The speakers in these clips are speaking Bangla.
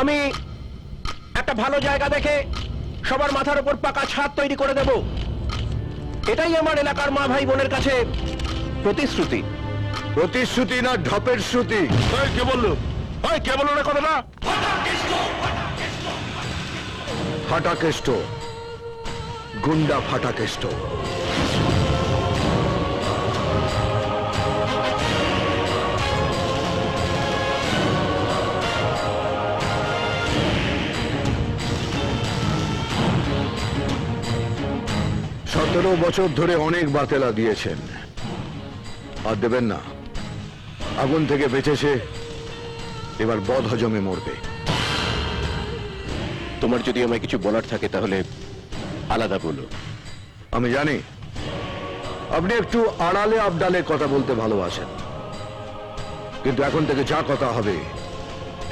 আমি একটা ভালো জায়গা দেখে সবার মাথার উপর পাকা ছাদ তৈরি করে দেব। এটাই আমার এলাকার মা ভাই বোনের কাছে প্রতিশ্রুতি। প্রতিশ্রুতি না ঢপের শ্রুতি? কে বললো? কে বললো না কথাটা? ফাটাকেষ্ট, গুন্ডা ফাটাকেষ্ট। সতেরো বছর ধরে অনেক বাতেলা দিয়েছেন, আর দেবেন না। আগুন থেকে বেঁচেছে, এবার বদ হজমে মরবে। তোমার যদি আমায় কিছু বলার থাকে তাহলে আলাদা বলো। আমি জানি আপনি একটু আড়ালে আবডালে কথা বলতে ভালোবাসেন, কিন্তু এখন থেকে যা কথা হবে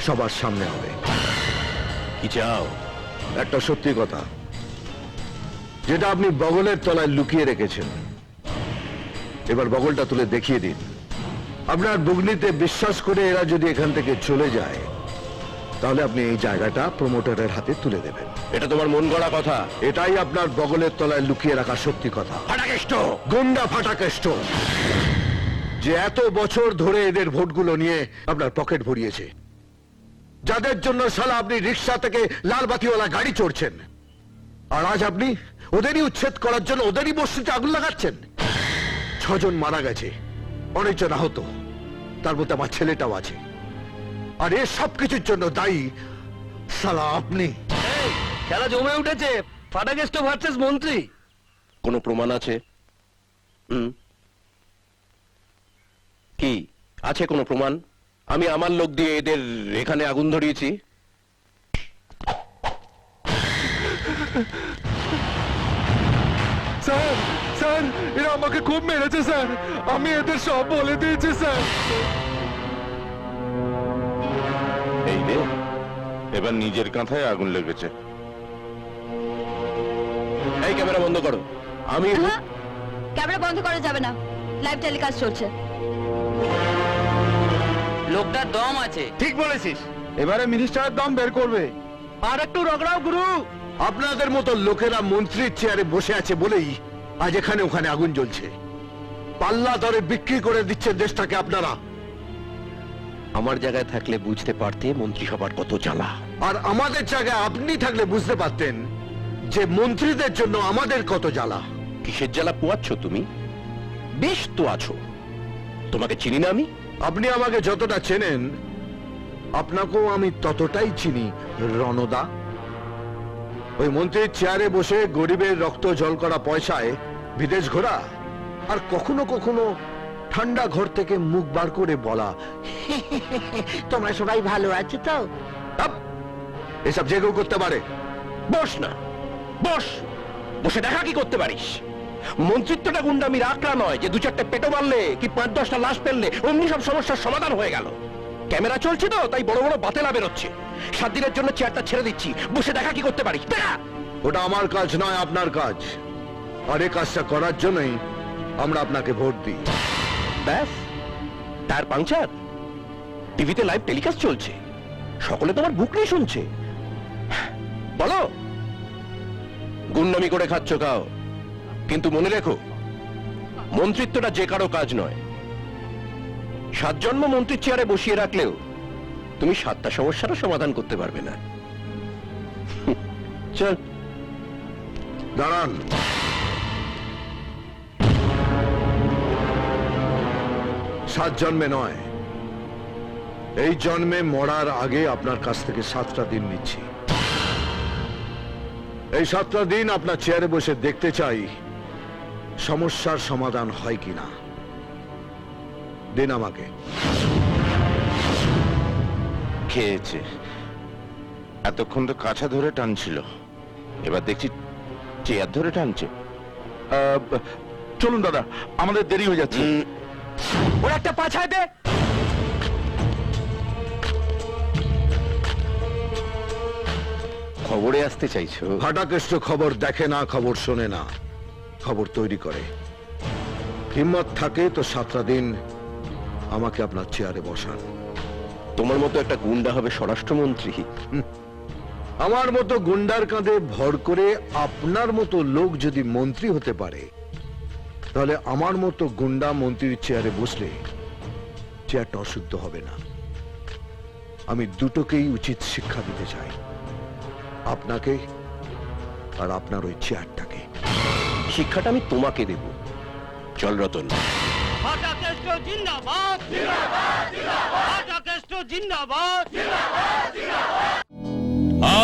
সবার সামনে হবে। কি চাও? একটা সত্যি কথা, যেটা আপনি বগলের তলায় লুকিয়ে রেখেছেন, এবার বগলটা তুলে দেখিয়ে দিন। আপনার বুগনিতে বিশ্বাস করে এরা যদি এখান থেকে চলে যায়, তাহলে আপনি এই জায়গাটা প্রমোটারের হাতে তুলে দেবেন। এটা তোমার মন গড়া কথা? এটাই আপনার বগলের তলায় লুকিয়ে রাখা সত্যি কথা। ফাটাকেষ্ট, গুন্ডা ফাটাকেষ্ট, যে এত বছর ধরে এদের ভোটগুলো নিয়ে আপনার পকেট ভরিয়েছে, যাদের জন্য শালা আপনি রিক্সা থেকে লাল বাতিওয়ালা গাড়ি চড়ছেন, আর আজ আপনি ওদেরই উচ্ছেদ করার জন্য ওদেরই বস্তিতে আগুন লাগাচ্ছেন। 6 জন মারা গেছে, অনেকজন আহত, তার মধ্যে আমার ছেলেটাও আছে। আর এর সবকিছুর জন্য দায়ী শালা আপনি। খেলা জমে উঠেছে, ফাটাকেষ্ট ভার্সেস মন্ত্রী। কোনো প্রমাণ আছে? কি আছে কোনো প্রমাণ? আমি আমার লোক দিয়ে এদের এখানে আগুন ধরিয়েছি। স্যার, স্যার, এরা আমাকে খুব মেরেছে স্যার। আমি এদের সব বলে দিয়েছি স্যার। এই রে, এবার নিজের কাঁথায় আগুন লেগেছে। এই ক্যামেরা বন্ধ করো। আমি ক্যামেরা বন্ধ করা যাবে না, লাইভ টেলিকাস্ট চলছে। লোকটার দম আছে। ঠিক বলেছিস, এবারে মিনিস্টারের দম বের করবে। আর একটু রগড়াও গুরু। আপনাদের মতো লোকেরা মন্ত্রীর চেয়ারে বসে আছে বলেই আজ এখানে ওখানে আগুন জ্বলছে। পাল্লা দরে বিক্রি করে দিচ্ছেন দেশটাকে আপনারা। আমার জায়গায় থাকলে বুঝতে পারতে মন্ত্রিসভার কত জ্বালা। আর আমাদের জায়গায় আপনি থাকলে বুঝতে পারতেন যে মন্ত্রীদের জন্য আমাদের কত জ্বালা। কিসের জ্বালা পোয়াচ্ছ তুমি? বেশ তো আছো। তোমাকে চিনি না আমি? আপনি আমাকে যতটা চেনেন, আপনাকেও আমি ততটাই চিনি রণদা। ওই মন্ত্রীর চেয়ারে বসে গরিবের রক্ত জল করা পয়সায় বিদেশ ঘোরা, আর কখনো কখনো ঠান্ডা ঘর থেকে মুখ বার করে বলা, তোমরা সবাই ভালো আছো তো? "আপ, এসব যে কেউ করতে পারে।" বস না, বস। বসে দেখা কি করতে পারিস। মন্ত্রিত্বটা গুন্ডামির আঁকড়া নয় যে 2-4টে পেটো মারলে কি 5-10টা লাশ ফেললে অমনি সব সমস্যার সমাধান হয়ে গেল। ক্যামেরা চলছে তো, তাই বড় বড় বাতেলা বেরোচ্ছে। 7 দিনের জন্য চেয়ারটা ছেড়ে দিচ্ছি, বসে দেখা কি করতে পারিস। দেখা। ওটা আমার কাজ নয়, আপনার কাজ। আর এই কাজটা করার জন্যই আমরা আপনাকে ভোট দিই। ব্যাস, টায়ার পাংচার। টিভিতে লাইভ টেলিকাস্ট চলছে, সকলে তোমার বুক নিয়ে শুনছে। বলো, গুন্ডামি করে খাচ্ছ খাও, কিন্তু মনে রেখো, মন্ত্রিত্বটা যে কারো কাজ নয়। 7 জন্ম মন্ত্রীর চেয়ারে বসিয়ে রাখলেও তুমি 7টা সমস্যারও সমাধান করতে পারবে না। চল। দাঁড়ান। সাত জন্মে নয়, এই জন্মে মরার আগে আপনার কাছ থেকে 7টা দিন নিচ্ছি। এই 7টা দিন আপনার চেয়ারে বসে দেখতে চাই সমস্যার সমাধান হয় কিনা। দিন আমাকে। খেয়েছে, এতক্ষণ তো কাছা ধরে টানছিল, এবার দেখছি চেয়ার ধরে টানছে। চলুন দাদা, আমাদের দেরি হয়ে যাচ্ছে। ওর একটা পাছায় দে। খবরে আসতে চাইছো? ফাটাকেষ্ট খবর দেখে না, খবর শোনে না, খবর তৈরি করে। হিম্মত থাকে তো 7টা দিন আমাকে আপনার চেয়ারে বসান। তোমার মতো একটা গুন্ডা হবে স্বরাষ্ট্রমন্ত্রী? আমার মতো গুন্ডার কাঁধে ভর করে আপনার মতো লোক যদি মন্ত্রী হতে পারে, তাহলে আমার মতো গুন্ডা মন্ত্রীর চেয়ারে বসলে চেয়ারটা অশুদ্ধ হবে না। আমি দুটোকেই উচিত শিক্ষা দিতে চাই, আপনাকে আর আপনার ওই চেয়ারটাকে। শিক্ষাটা আমি তোমাকে দেব। চল রতন। ফাটাকেষ্ট জিন্দাবাদ জিন্দাবাদ জিন্দাবাদ ফাটাকেষ্ট জিন্দাবাদ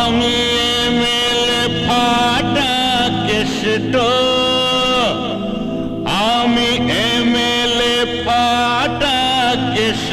আমি এমএলএ ফাটাকেষ্ট, আমি এমএলএ ফাটাকেষ্ট।